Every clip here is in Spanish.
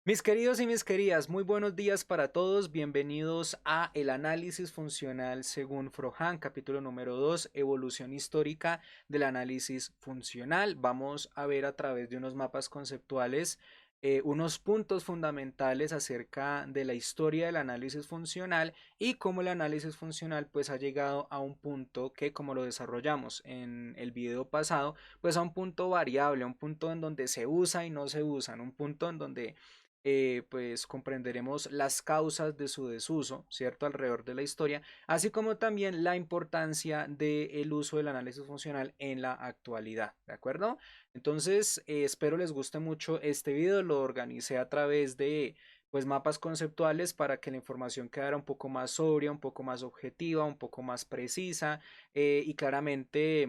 Mis queridos y mis queridas, muy buenos días para todos. Bienvenidos a el análisis funcional según Frohan, capítulo número 2, evolución histórica del análisis funcional. Vamos a ver a través de unos mapas conceptuales unos puntos fundamentales acerca de la historia del análisis funcional y cómo el análisis funcional pues ha llegado a un punto que, como lo desarrollamos en el video pasado, pues a un punto variable, un punto en donde se usa y no se usa, un punto en donde pues comprenderemos las causas de su desuso, ¿cierto? Alrededor de la historia, así como también la importancia del uso del análisis funcional en la actualidad, ¿de acuerdo? Entonces, espero les guste mucho este video, lo organicé a través de pues mapas conceptuales para que la información quedara un poco más sobria, un poco más objetiva, un poco más precisa y claramente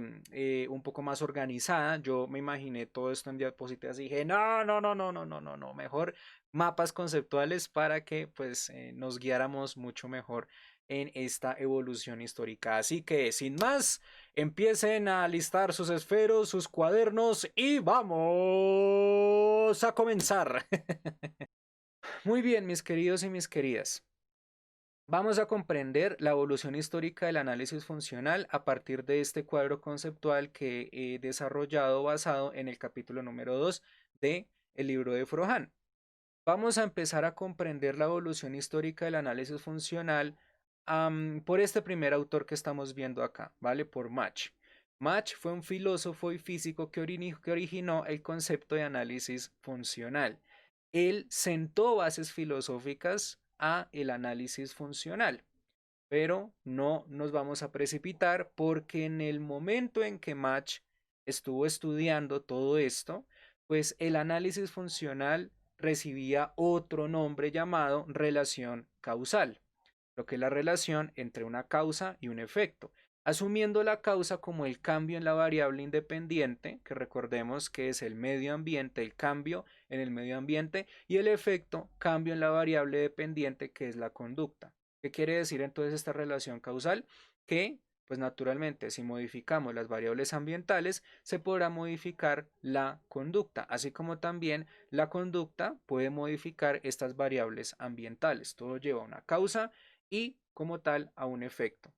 un poco más organizada. Yo me imaginé todo esto en diapositivas y dije, no, mejor mapas conceptuales para que pues nos guiáramos mucho mejor en esta evolución histórica. Así que sin más, empiecen a listar sus esferos, sus cuadernos y vamos a comenzar. Muy bien, mis queridos y mis queridas. Vamos a comprender la evolución histórica del análisis funcional a partir de este cuadro conceptual que he desarrollado basado en el capítulo número 2 de el libro de Frohan. Vamos a empezar a comprender la evolución histórica del análisis funcional por este primer autor que estamos viendo acá, ¿vale? Por Mach. Mach fue un filósofo y físico que originó el concepto de análisis funcional. Él sentó bases filosóficas a el análisis funcional, pero no nos vamos a precipitar porque en el momento en que Mach estuvo estudiando todo esto, pues el análisis funcional recibía otro nombre llamado relación causal, lo que es la relación entre una causa y un efecto, asumiendo la causa como el cambio en la variable independiente, que recordemos que es el medio ambiente, el cambio en el medio ambiente, y el efecto, cambio en la variable dependiente, que es la conducta. ¿Qué quiere decir entonces esta relación causal? Que, pues naturalmente, si modificamos las variables ambientales, se podrá modificar la conducta, así como también la conducta puede modificar estas variables ambientales. Todo lleva a una causa y como tal a un efecto.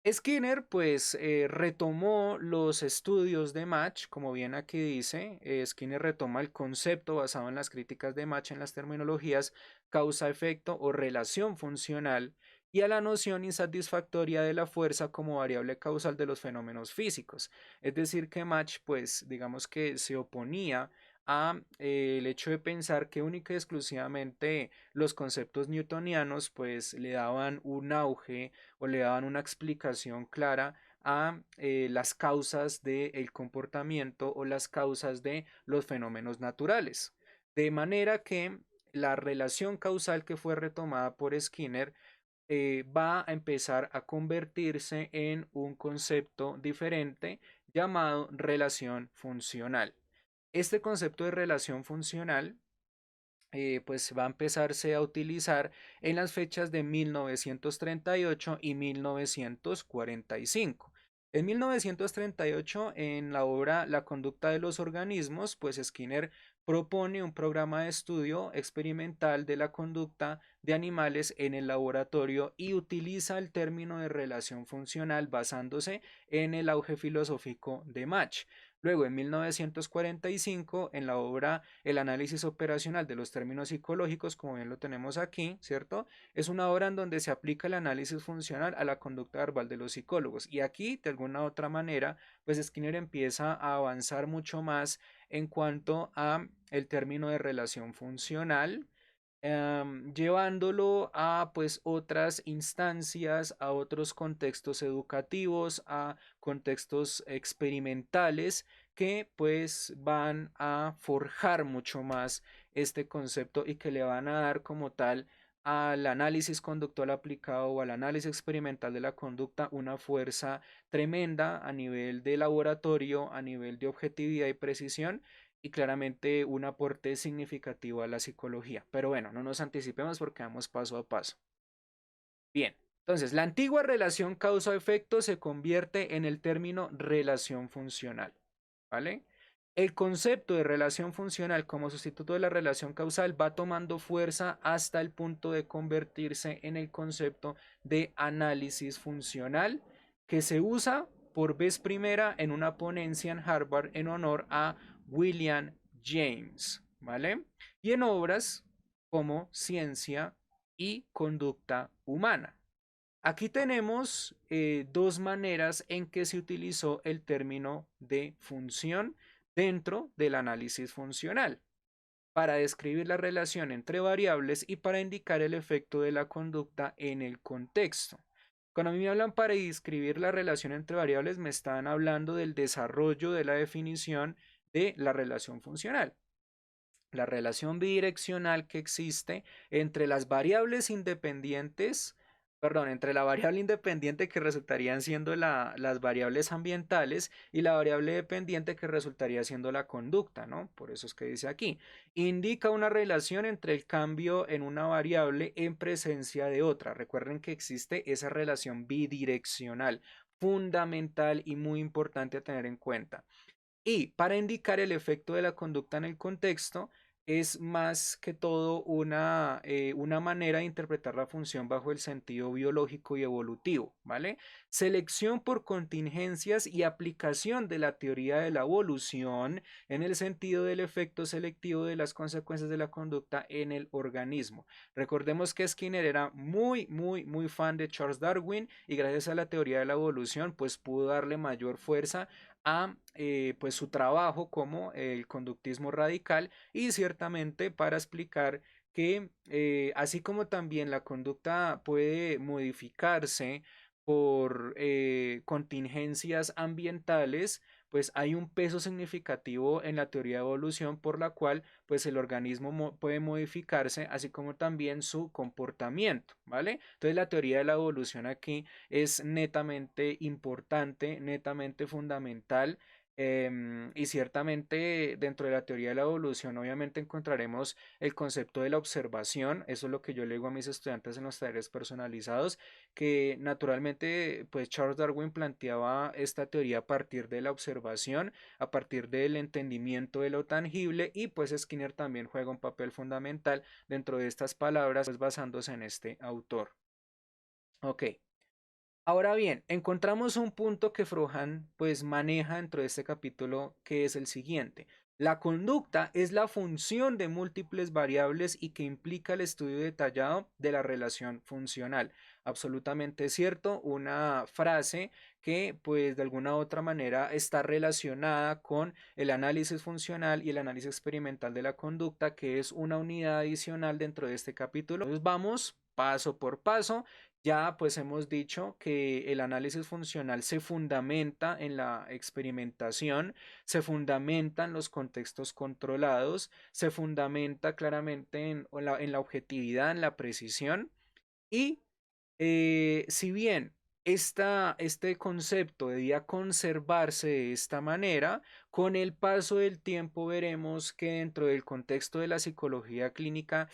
Skinner pues retomó los estudios de Mach, como bien aquí dice, Skinner retoma el concepto basado en las críticas de Mach en las terminologías causa-efecto o relación funcional y a la noción insatisfactoria de la fuerza como variable causal de los fenómenos físicos. Es decir, que Mach pues digamos que se oponía a el hecho de pensar que única y exclusivamente los conceptos newtonianos pues le daban un auge o le daban una explicación clara a las causas del comportamiento o las causas de los fenómenos naturales. De manera que la relación causal que fue retomada por Skinner va a empezar a convertirse en un concepto diferente llamado relación funcional. Este concepto de relación funcional pues va a empezarse a utilizar en las fechas de 1938 y 1945. En 1938, en la obra La conducta de los organismos, pues Skinner propone un programa de estudio experimental de la conducta de animales en el laboratorio y utiliza el término de relación funcional basándose en el auge filosófico de Mach. Luego, en 1945, en la obra El análisis operacional de los términos psicológicos, como bien lo tenemos aquí, ¿cierto? Es una obra en donde se aplica el análisis funcional a la conducta verbal de los psicólogos. Y aquí, de alguna otra manera, pues Skinner empieza a avanzar mucho más en cuanto a el término de relación funcional, llevándolo a pues otras instancias, a otros contextos educativos, a contextos experimentales que pues van a forjar mucho más este concepto y que le van a dar como tal al análisis conductual aplicado o al análisis experimental de la conducta una fuerza tremenda a nivel de laboratorio, a nivel de objetividad y precisión y claramente un aporte significativo a la psicología. Pero bueno, no nos anticipemos porque vamos paso a paso. Bien, entonces la antigua relación causa-efecto se convierte en el término relación funcional, ¿vale? El concepto de relación funcional como sustituto de la relación causal va tomando fuerza hasta el punto de convertirse en el concepto de análisis funcional que se usa por vez primera en una ponencia en Harvard en honor a William James, ¿vale? Y en obras como Ciencia y Conducta Humana. Aquí tenemos dos maneras en que se utilizó el término de función dentro del análisis funcional, para describir la relación entre variables y para indicar el efecto de la conducta en el contexto. Cuando a mí me hablan para describir la relación entre variables, me están hablando del desarrollo de la definición de la relación funcional. La relación bidireccional que existe entre las variables independientes, perdón, entre la variable independiente que resultarían siendo las variables ambientales y la variable dependiente que resultaría siendo la conducta, ¿no? Por eso es que dice aquí, indica una relación entre el cambio en una variable en presencia de otra. Recuerden que existe esa relación bidireccional, fundamental y muy importante a tener en cuenta. Y para indicar el efecto de la conducta en el contexto, es más que todo una manera de interpretar la función bajo el sentido biológico y evolutivo, ¿vale? Selección por contingencias y aplicación de la teoría de la evolución en el sentido del efecto selectivo de las consecuencias de la conducta en el organismo. Recordemos que Skinner era muy fan de Charles Darwin y gracias a la teoría de la evolución, pues pudo darle mayor fuerza a pues su trabajo como el conductismo radical y ciertamente para explicar que así como también la conducta puede modificarse por contingencias ambientales, pues hay un peso significativo en la teoría de evolución por la cual pues el organismo puede modificarse, así como también su comportamiento, ¿vale? Entonces la teoría de la evolución aquí es netamente importante, netamente fundamental. Y ciertamente dentro de la teoría de la evolución obviamente encontraremos el concepto de la observación, eso es lo que yo le digo a mis estudiantes en los talleres personalizados, que naturalmente pues Charles Darwin planteaba esta teoría a partir de la observación, a partir del entendimiento de lo tangible y pues Skinner también juega un papel fundamental dentro de estas palabras pues basándose en este autor. Ok. Ahora bien, encontramos un punto que Frohan pues maneja dentro de este capítulo que es el siguiente. La conducta es la función de múltiples variables y que implica el estudio detallado de la relación funcional. Absolutamente cierto, una frase que pues de alguna u otra manera está relacionada con el análisis funcional y el análisis experimental de la conducta, que es una unidad adicional dentro de este capítulo. Entonces vamos paso por paso. Ya pues hemos dicho que el análisis funcional se fundamenta en la experimentación, se fundamenta en los contextos controlados, se fundamenta claramente en la objetividad, en la precisión y si bien este concepto debía conservarse de esta manera, con el paso del tiempo veremos que dentro del contexto de la psicología clínica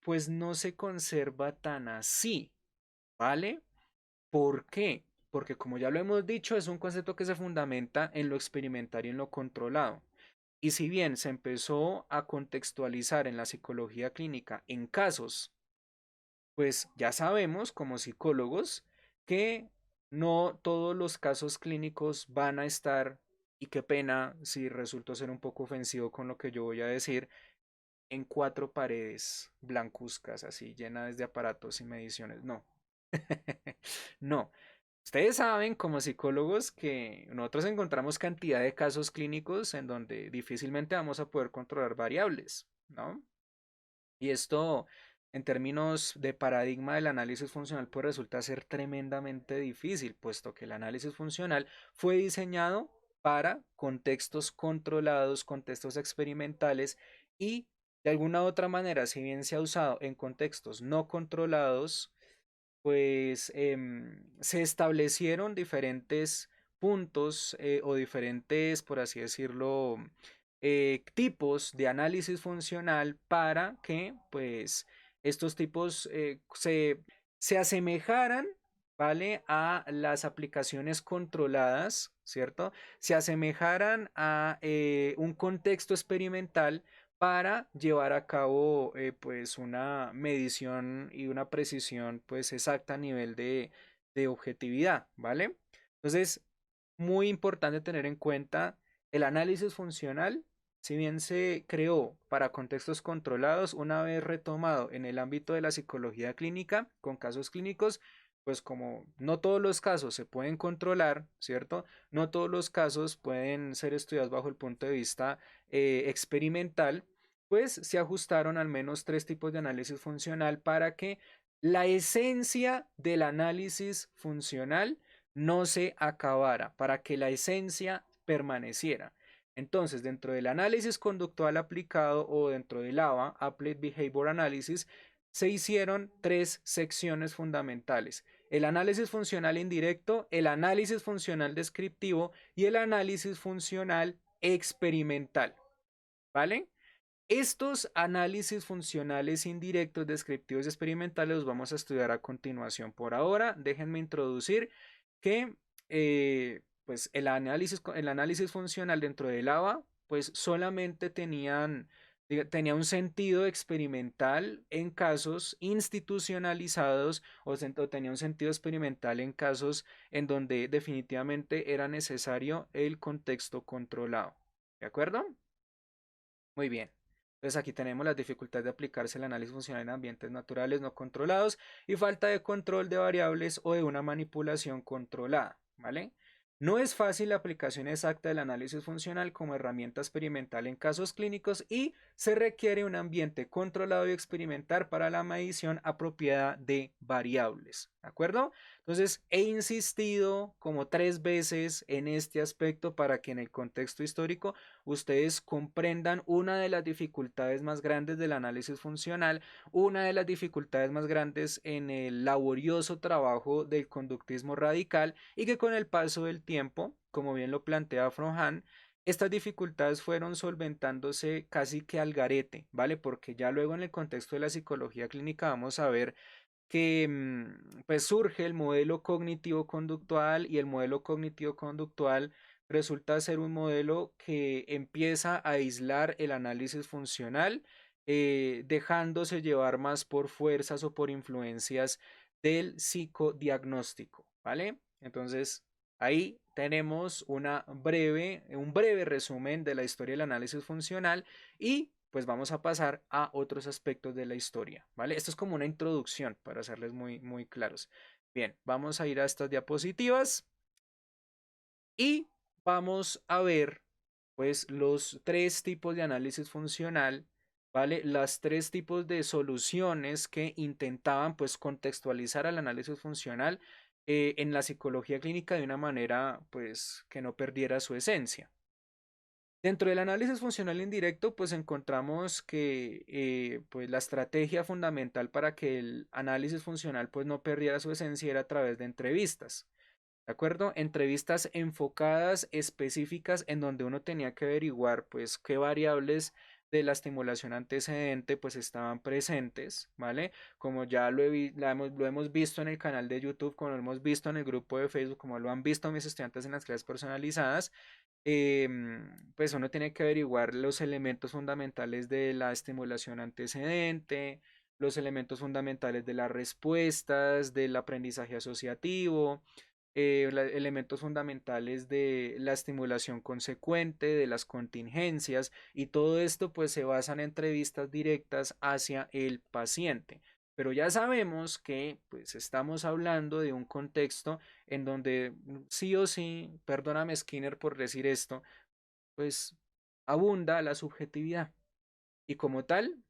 pues no se conserva tan así. ¿Vale? ¿Por qué? Porque como ya lo hemos dicho, es un concepto que se fundamenta en lo experimental y en lo controlado. Y si bien se empezó a contextualizar en la psicología clínica en casos, pues ya sabemos como psicólogos que no todos los casos clínicos van a estar, y qué pena si resulto ser un poco ofensivo con lo que yo voy a decir, en cuatro paredes blancuzcas, así llenas de aparatos y mediciones. No. No, ustedes saben como psicólogos que nosotros encontramos cantidad de casos clínicos en donde difícilmente vamos a poder controlar variables, ¿no? Y esto en términos de paradigma del análisis funcional pues resulta ser tremendamente difícil, puesto que el análisis funcional fue diseñado para contextos controlados, contextos experimentales y de alguna u otra manera, si bien se ha usado en contextos no controlados, pues se establecieron diferentes puntos o diferentes, por así decirlo, tipos de análisis funcional para que pues estos tipos se asemejaran ¿vale? A las aplicaciones controladas, ¿cierto? Se asemejaran a un contexto experimental para llevar a cabo pues una medición y una precisión pues exacta a nivel de objetividad, ¿vale? Entonces, muy importante tener en cuenta el análisis funcional. Si bien se creó para contextos controlados, una vez retomado en el ámbito de la psicología clínica, con casos clínicos, pues como no todos los casos se pueden controlar, ¿cierto? No todos los casos pueden ser estudiados bajo el punto de vista experimental, pues se ajustaron al menos tres tipos de análisis funcional para que la esencia del análisis funcional no se acabara, para que la esencia permaneciera. Entonces, dentro del análisis conductual aplicado o dentro del ABA, Applied Behavior Analysis, se hicieron tres secciones fundamentales: el análisis funcional indirecto, el análisis funcional descriptivo y el análisis funcional experimental, ¿vale? Estos análisis funcionales indirectos, descriptivos y experimentales los vamos a estudiar a continuación. Por ahora, déjenme introducir que pues el análisis funcional dentro del ABA pues solamente tenía un sentido experimental en casos institucionalizados o tenía un sentido experimental en casos en donde definitivamente era necesario el contexto controlado. ¿De acuerdo? Muy bien. Entonces aquí tenemos las dificultades de aplicarse el análisis funcional en ambientes naturales no controlados y falta de control de variables o de una manipulación controlada, ¿vale? No es fácil la aplicación exacta del análisis funcional como herramienta experimental en casos clínicos y se requiere un ambiente controlado y experimental para la medición apropiada de variables, ¿de acuerdo? Entonces, he insistido como 3 veces en este aspecto para que en el contexto histórico ustedes comprendan una de las dificultades más grandes del análisis funcional, una de las dificultades más grandes en el laborioso trabajo del conductismo radical y que con el paso del tiempo, como bien lo plantea Frohan, estas dificultades fueron solventándose casi que al garete, ¿vale? Porque ya luego en el contexto de la psicología clínica vamos a ver que pues surge el modelo cognitivo-conductual y el modelo cognitivo-conductual resulta ser un modelo que empieza a aislar el análisis funcional, dejándose llevar más por fuerzas o por influencias del psicodiagnóstico, ¿vale? Entonces, ahí tenemos un breve resumen de la historia del análisis funcional y pues vamos a pasar a otros aspectos de la historia, ¿vale? Esto es como una introducción para hacerles muy claros. Bien, vamos a ir a estas diapositivas y vamos a ver pues los tres tipos de análisis funcional, ¿vale? Las tres tipos de soluciones que intentaban pues contextualizar al análisis funcional en la psicología clínica de una manera pues que no perdiera su esencia. Dentro del análisis funcional indirecto, pues encontramos que pues la estrategia fundamental para que el análisis funcional pues no perdiera su esencia era a través de entrevistas. ¿De acuerdo? Entrevistas enfocadas, específicas, en donde uno tenía que averiguar, pues, qué variables de la estimulación antecedente, pues, estaban presentes, ¿vale? Como ya lo hemos visto en el canal de YouTube, como lo hemos visto en el grupo de Facebook, como lo han visto mis estudiantes en las clases personalizadas, pues uno tiene que averiguar los elementos fundamentales de la estimulación antecedente, los elementos fundamentales de las respuestas, del aprendizaje asociativo, elementos fundamentales de la estimulación consecuente, de las contingencias, y todo esto pues se basa en entrevistas directas hacia el paciente. Pero ya sabemos que pues estamos hablando de un contexto en donde sí o sí, perdóname Skinner por decir esto, pues abunda la subjetividad y como tal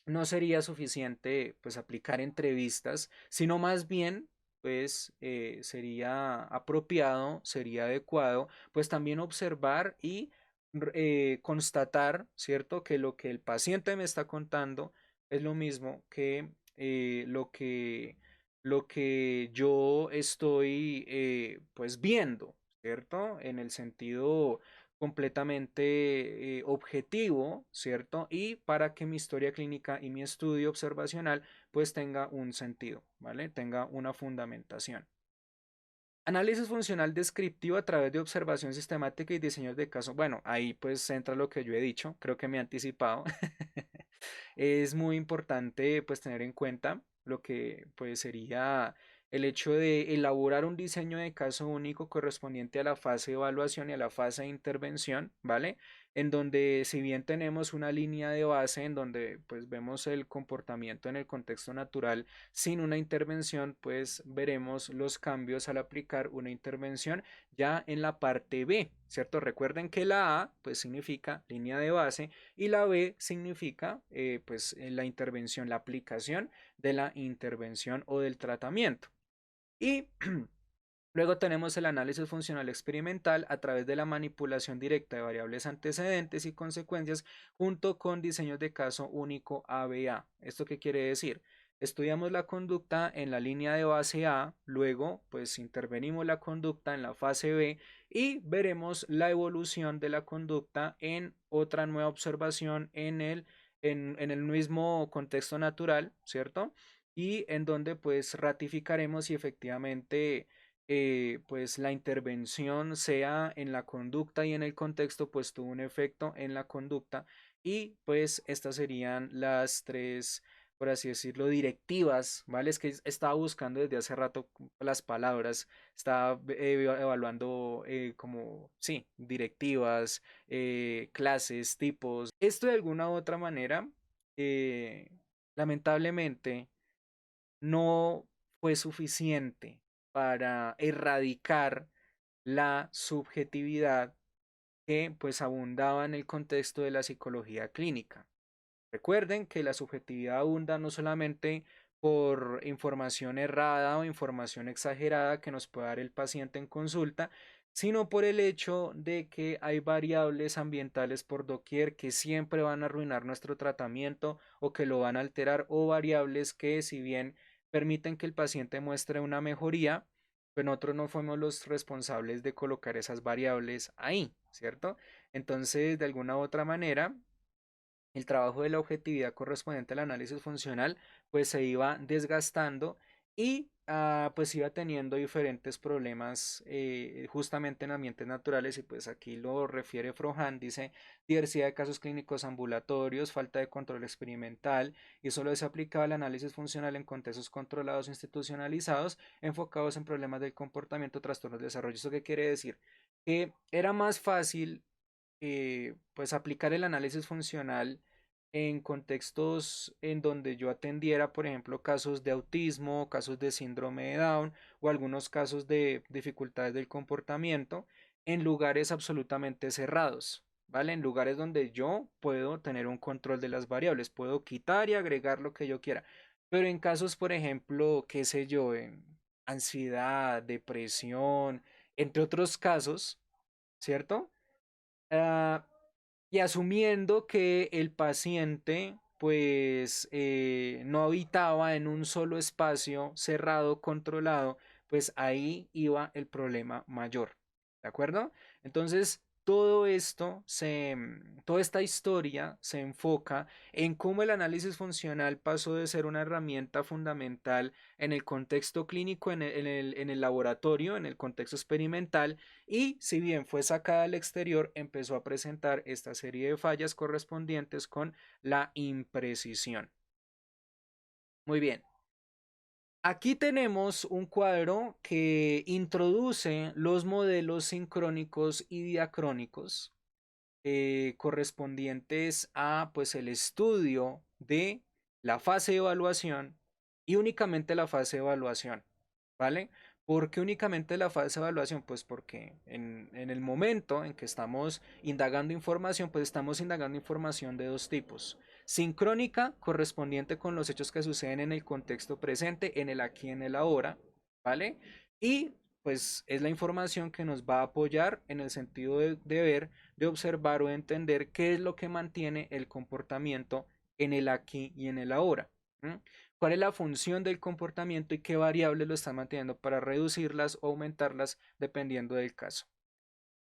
no sería suficiente pues aplicar entrevistas, sino más bien pues sería apropiado, sería adecuado pues también observar y constatar, ¿cierto? Que lo que el paciente me está contando es lo mismo que lo que yo estoy pues viendo, ¿cierto? En el sentido completamente objetivo, ¿cierto? Y para que mi historia clínica y mi estudio observacional pues tenga un sentido, ¿vale? Tenga una fundamentación. Análisis funcional descriptivo a través de observación sistemática y diseños de caso. Bueno, ahí pues entra lo que yo he dicho, creo que me he anticipado. Es muy importante pues tener en cuenta lo que pues sería el hecho de elaborar un diseño de caso único correspondiente a la fase de evaluación y a la fase de intervención, ¿vale? En donde si bien tenemos una línea de base en donde pues vemos el comportamiento en el contexto natural sin una intervención, pues veremos los cambios al aplicar una intervención ya en la parte B, ¿cierto? Recuerden que la A pues significa línea de base y la B significa pues la intervención, la aplicación de la intervención o del tratamiento. Y luego tenemos el análisis funcional experimental a través de la manipulación directa de variables antecedentes y consecuencias junto con diseños de caso único ABA. ¿Esto qué quiere decir? Estudiamos la conducta en la línea de base A, luego pues intervenimos la conducta en la fase B y veremos la evolución de la conducta en otra nueva observación en el mismo contexto natural, ¿cierto? Y en donde pues ratificaremos si efectivamente pues la intervención sea en la conducta y en el contexto, pues tuvo un efecto en la conducta y pues estas serían las tres, por así decirlo, directivas, ¿vale? Es que estaba buscando desde hace rato las palabras, estaba evaluando como, sí, directivas, clases, tipos. Esto de alguna u otra manera, eh, lamentablemente, no fue suficiente para erradicar la subjetividad que pues abundaba en el contexto de la psicología clínica. Recuerden que la subjetividad abunda no solamente por información errada o información exagerada que nos puede dar el paciente en consulta, sino por el hecho de que hay variables ambientales por doquier que siempre van a arruinar nuestro tratamiento o que lo van a alterar, o variables que si bien permiten que el paciente muestre una mejoría, pues nosotros no fuimos los responsables de colocar esas variables ahí, ¿cierto? Entonces, de alguna u otra manera, el trabajo de la objetividad correspondiente al análisis funcional pues se iba desgastando y pues iba teniendo diferentes problemas justamente en ambientes naturales, y pues aquí lo refiere Frohan, dice diversidad de casos clínicos ambulatorios, falta de control experimental, y solo se aplicaba el análisis funcional en contextos controlados e institucionalizados enfocados en problemas del comportamiento, trastornos de desarrollo. ¿Esto qué quiere decir? Que era más fácil pues aplicar el análisis funcional en contextos en donde yo atendiera, por ejemplo, casos de autismo, casos de síndrome de Down o algunos casos de dificultades del comportamiento en lugares absolutamente cerrados, ¿vale? En lugares donde yo puedo tener un control de las variables, puedo quitar y agregar lo que yo quiera. Pero en casos, por ejemplo, qué sé yo, en ansiedad, depresión, entre otros casos, ¿cierto? Ah, y asumiendo que el paciente pues no habitaba en un solo espacio cerrado, controlado, pues ahí iba el problema mayor. ¿De acuerdo? Entonces, toda esta historia se enfoca en cómo el análisis funcional pasó de ser una herramienta fundamental en el contexto clínico, en el laboratorio, en el contexto experimental, y si bien fue sacada al exterior, empezó a presentar esta serie de fallas correspondientes con la imprecisión. Muy bien. Aquí tenemos un cuadro que introduce los modelos sincrónicos y diacrónicos correspondientes a pues el estudio de la fase de evaluación y únicamente la fase de evaluación, ¿vale? ¿Por qué únicamente la fase de evaluación? Pues porque en el momento en que estamos indagando información, pues estamos indagando información de dos tipos. Sincrónica, correspondiente con los hechos que suceden en el contexto presente, en el aquí, en el ahora, ¿vale? Y pues es la información que nos va a apoyar en el sentido de ver, de observar o de entender qué es lo que mantiene el comportamiento en el aquí y en el ahora. ¿Mm? ¿Cuál es la función del comportamiento y qué variables lo están manteniendo para reducirlas o aumentarlas dependiendo del caso?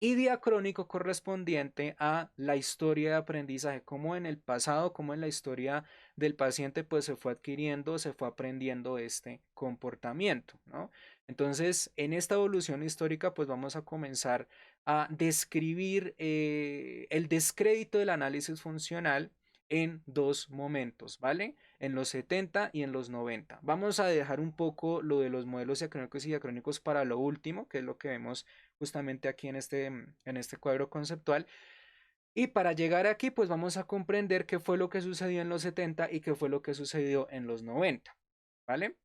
y diacrónico correspondiente a la historia de aprendizaje, como en el pasado, como en la historia del paciente, pues se fue adquiriendo, se fue aprendiendo este comportamiento, ¿no? Entonces, en esta evolución histórica, pues vamos a comenzar a describir el descrédito del análisis funcional en dos momentos, ¿vale? En los 70 y en los 90. Vamos a dejar un poco lo de los modelos diacrónicos y diacrónicos para lo último, que es lo que vemos justamente aquí en este cuadro conceptual. Y para llegar aquí, pues vamos a comprender qué fue lo que sucedió en los 70 y qué fue lo que sucedió en los 90, ¿vale?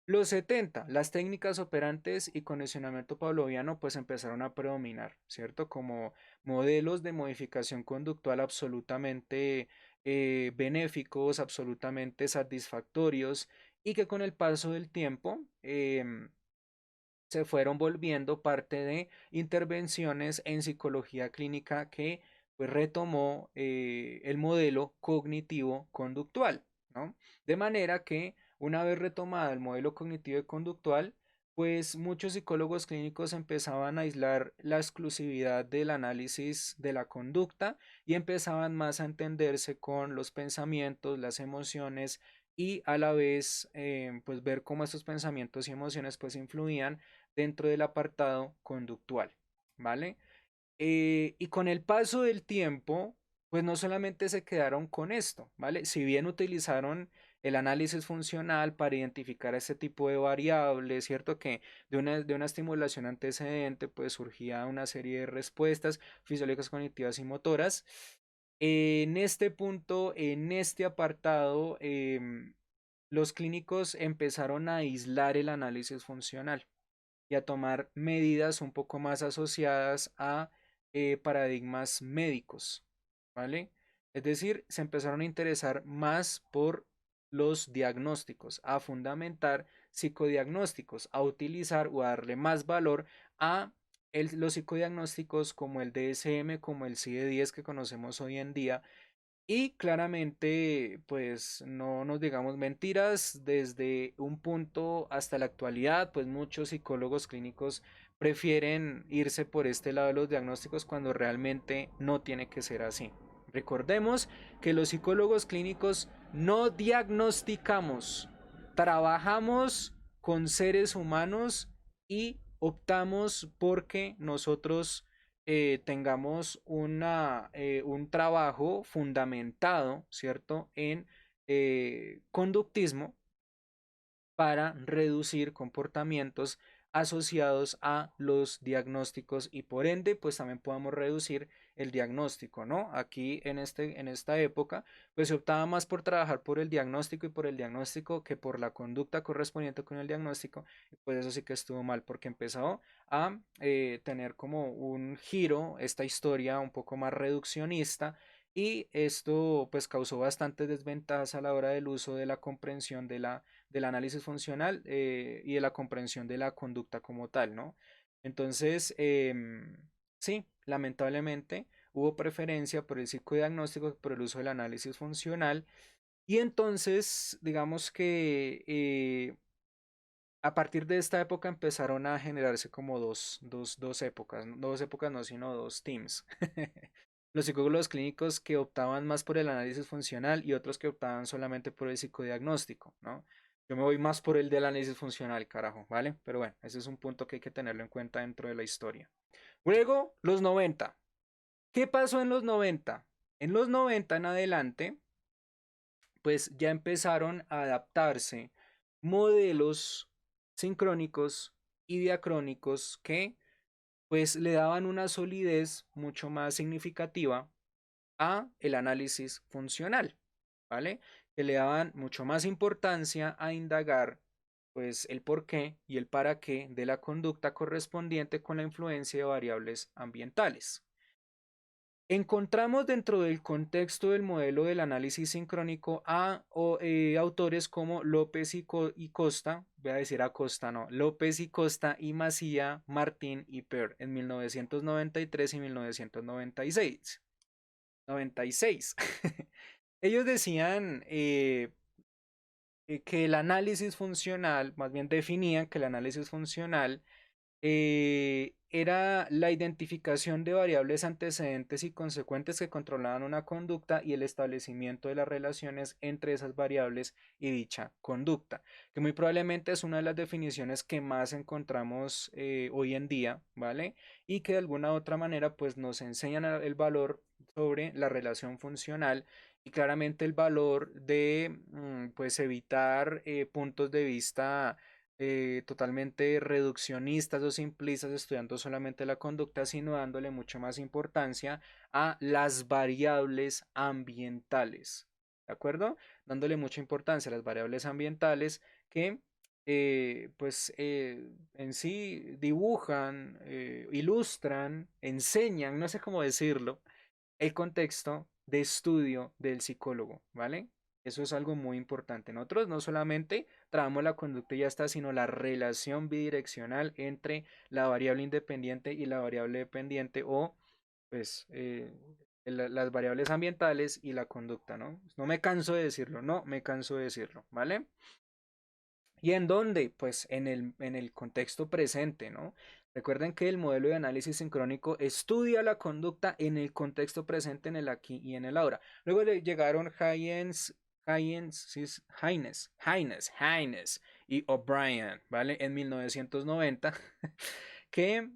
Los 70, las técnicas operantes y condicionamiento pavloviano pues empezaron a predominar, ¿cierto? Como modelos de modificación conductual absolutamente benéficos, absolutamente satisfactorios y que con el paso del tiempo se fueron volviendo parte de intervenciones en psicología clínica que pues, retomó el modelo cognitivo conductual, ¿no? De manera que una vez retomado el modelo cognitivo y conductual, pues muchos psicólogos clínicos empezaban a aislar la exclusividad del análisis de la conducta y empezaban más a entenderse con los pensamientos, las emociones y a la vez pues ver cómo estos pensamientos y emociones pues influían dentro del apartado conductual, ¿vale? Y con el paso del tiempo, pues no solamente se quedaron con esto, ¿vale? Si bien utilizaron el análisis funcional para identificar este tipo de variables, ¿cierto? Que de una estimulación antecedente, pues surgía una serie de respuestas fisiológicas, cognitivas y motoras. En este punto, en este apartado, los clínicos empezaron a aislar el análisis funcional y a tomar medidas un poco más asociadas a paradigmas médicos, ¿vale? Es decir, se empezaron a interesar más por los diagnósticos, a fundamentar psicodiagnósticos, a utilizar o a darle más valor a los psicodiagnósticos como el DSM, como el CIE-10 que conocemos hoy en día, y claramente, pues no nos digamos mentiras, desde un punto hasta la actualidad, pues muchos psicólogos clínicos prefieren irse por este lado de los diagnósticos cuando realmente no tiene que ser así. Recordemos que los psicólogos clínicos no diagnosticamos, trabajamos con seres humanos y optamos porque nosotros tengamos un trabajo fundamentado, ¿cierto?, en conductismo para reducir comportamientos asociados a los diagnósticos y por ende pues también podamos reducir el diagnóstico, ¿no? Aquí en esta época pues se optaba más por trabajar por el diagnóstico y por el diagnóstico que por la conducta correspondiente con el diagnóstico, y pues eso sí que estuvo mal porque empezó a tener como un giro esta historia un poco más reduccionista, y esto pues causó bastantes desventajas a la hora del uso de la comprensión del análisis funcional y de la comprensión de la conducta como tal, ¿no? Entonces, sí, lamentablemente hubo preferencia por el psicodiagnóstico que por el uso del análisis funcional, y entonces, digamos que a partir de esta época empezaron a generarse como dos épocas, dos épocas no, sino dos teams. Los psicólogos clínicos que optaban más por el análisis funcional y otros que optaban solamente por el psicodiagnóstico, ¿no? Yo me voy más por el del análisis funcional, carajo, ¿vale? Pero bueno, ese es un punto que hay que tenerlo en cuenta dentro de la historia. Luego, los 90. ¿Qué pasó en los 90? En los 90 en adelante, pues ya empezaron a adaptarse modelos sincrónicos y diacrónicos que pues le daban una solidez mucho más significativa a el análisis funcional, ¿vale? Que le daban mucho más importancia a indagar pues el por qué y el para qué de la conducta correspondiente con la influencia de variables ambientales. Encontramos dentro del contexto del modelo del análisis sincrónico a autores como López y Costa, voy a decir Acosta, no, López y Costa y Macía, Martín y Per en 1993 y 1996. 96. Ellos decían que el análisis funcional, más bien definían que el análisis funcional era la identificación de variables antecedentes y consecuentes que controlaban una conducta y el establecimiento de las relaciones entre esas variables y dicha conducta, que muy probablemente es una de las definiciones que más encontramos hoy en día, ¿vale? Y que de alguna u otra manera pues nos enseñan el valor sobre la relación funcional y claramente el valor de pues evitar puntos de vista totalmente reduccionistas o simplistas, estudiando solamente la conducta, sino dándole mucha más importancia a las variables ambientales. ¿De acuerdo? Dándole mucha importancia a las variables ambientales que en sí dibujan, ilustran, enseñan, no sé cómo decirlo, el contexto de estudio del psicólogo, ¿vale? Eso es algo muy importante. Nosotros no solamente trabajamos la conducta y ya está, sino la relación bidireccional entre la variable independiente y la variable dependiente o pues las variables ambientales y la conducta, ¿no? No me canso de decirlo, no me canso de decirlo, ¿vale? ¿Y en dónde? Pues en el contexto presente, ¿no? Recuerden que el modelo de análisis sincrónico estudia la conducta en el contexto presente, en el aquí y en el ahora. Luego le llegaron Haynes y O'Brien, ¿vale? En 1990, que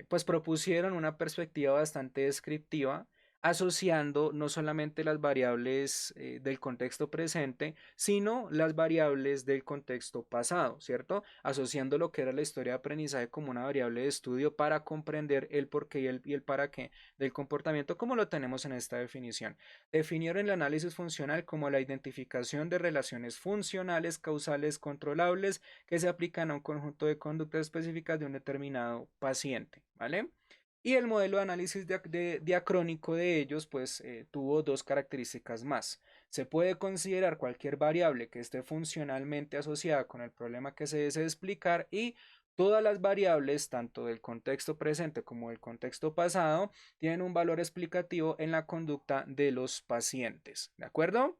pues propusieron una perspectiva bastante descriptiva asociando no solamente las variables del contexto presente, sino las variables del contexto pasado, ¿cierto? Asociando lo que era la historia de aprendizaje como una variable de estudio para comprender el porqué y el para qué del comportamiento, como lo tenemos en esta definición. Definieron el análisis funcional como la identificación de relaciones funcionales, causales, controlables, que se aplican a un conjunto de conductas específicas de un determinado paciente, ¿vale? Y el modelo de análisis diacrónico de ellos, pues, tuvo dos características más. Se puede considerar cualquier variable que esté funcionalmente asociada con el problema que se desea explicar y todas las variables, tanto del contexto presente como del contexto pasado, tienen un valor explicativo en la conducta de los pacientes. ¿De acuerdo?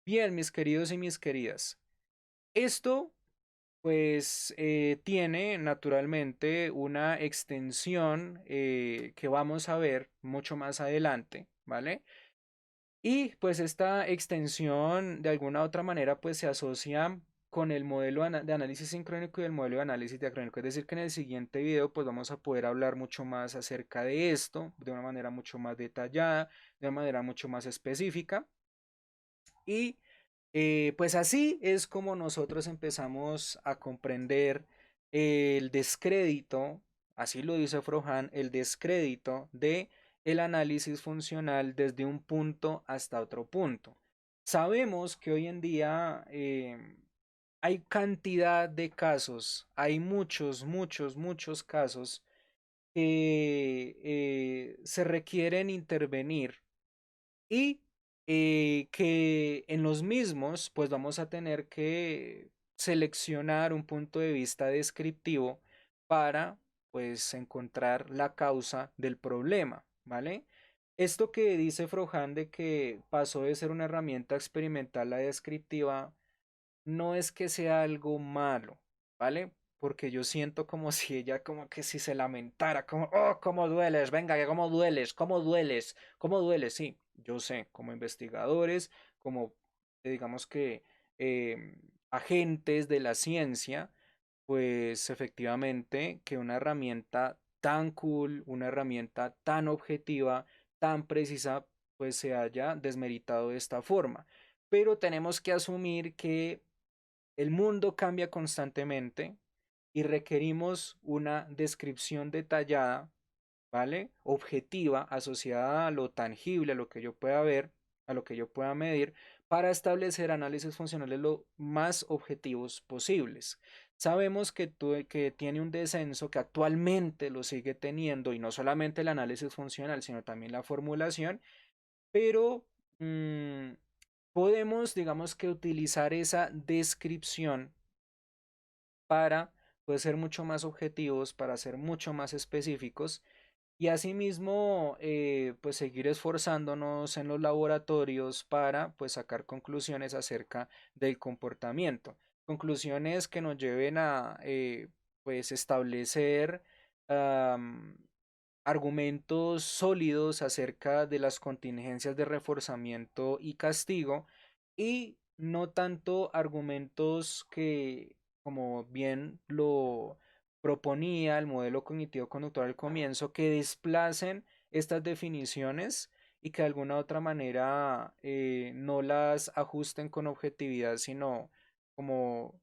Bien, mis queridos y mis queridas. Esto pues tiene naturalmente una extensión que vamos a ver mucho más adelante, ¿vale? Y pues esta extensión de alguna u otra manera pues se asocia con el modelo de análisis sincrónico y el modelo de análisis diacrónico. Es decir, que en el siguiente video pues vamos a poder hablar mucho más acerca de esto, de una manera mucho más detallada, de una manera mucho más específica. Y pues así es como nosotros empezamos a comprender el descrédito, así lo dice Frohan, el descrédito de el análisis funcional desde un punto hasta otro punto. Sabemos que hoy en día hay cantidad de casos, hay muchos casos que se requieren intervenir y que en los mismos pues vamos a tener que seleccionar un punto de vista descriptivo para pues encontrar la causa del problema, ¿vale? Esto que dice Frohan de que pasó de ser una herramienta experimental a descriptiva no es que sea algo malo, ¿vale? Porque yo siento como si ella como que si se lamentara, como, oh, cómo dueles, venga, que cómo dueles, cómo dueles, cómo dueles, sí, yo sé, como investigadores, como digamos que eh, agentes de la ciencia, pues efectivamente que una herramienta tan cool, una herramienta tan objetiva, tan precisa, pues se haya desmeritado de esta forma. Pero tenemos que asumir que el mundo cambia constantemente y requerimos una descripción detallada, ¿vale? Objetiva, asociada a lo tangible, a lo que yo pueda ver, a lo que yo pueda medir, para establecer análisis funcionales lo más objetivos posibles. Sabemos que tiene un descenso, que actualmente lo sigue teniendo, y no solamente el análisis funcional, sino también la formulación, pero podemos, digamos que utilizar esa descripción para pues, ser mucho más objetivos, para ser mucho más específicos y asimismo pues seguir esforzándonos en los laboratorios para pues sacar conclusiones acerca del comportamiento. Conclusiones que nos lleven a pues establecer argumentos sólidos acerca de las contingencias de reforzamiento y castigo y no tanto argumentos que, como bien lo proponía el modelo cognitivo conductual al comienzo, que desplacen estas definiciones y que de alguna u otra manera no las ajusten con objetividad, sino como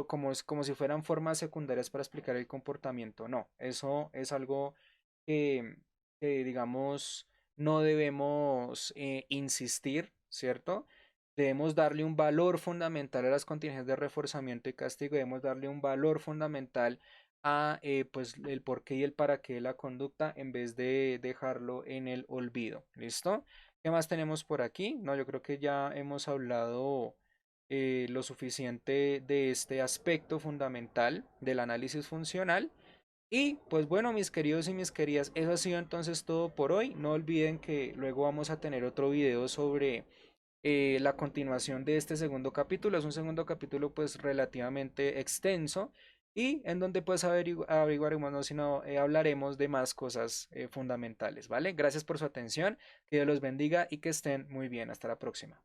como si fueran formas secundarias para explicar el comportamiento. No, eso es algo que, digamos, no debemos insistir, ¿cierto? Debemos darle un valor fundamental a las contingencias de reforzamiento y castigo, debemos darle un valor fundamental a pues el por qué y el para qué de la conducta en vez de dejarlo en el olvido. ¿Listo? ¿Qué más tenemos por aquí? No, yo creo que ya hemos hablado lo suficiente de este aspecto fundamental del análisis funcional. Y pues bueno, mis queridos y mis queridas, eso ha sido entonces todo por hoy. No olviden que luego vamos a tener otro video sobre la continuación de este segundo capítulo. Es un segundo capítulo pues relativamente extenso y en donde pues averiguaremos, no, sino hablaremos de más cosas fundamentales, ¿vale? Gracias por su atención, que Dios los bendiga y que estén muy bien. Hasta la próxima.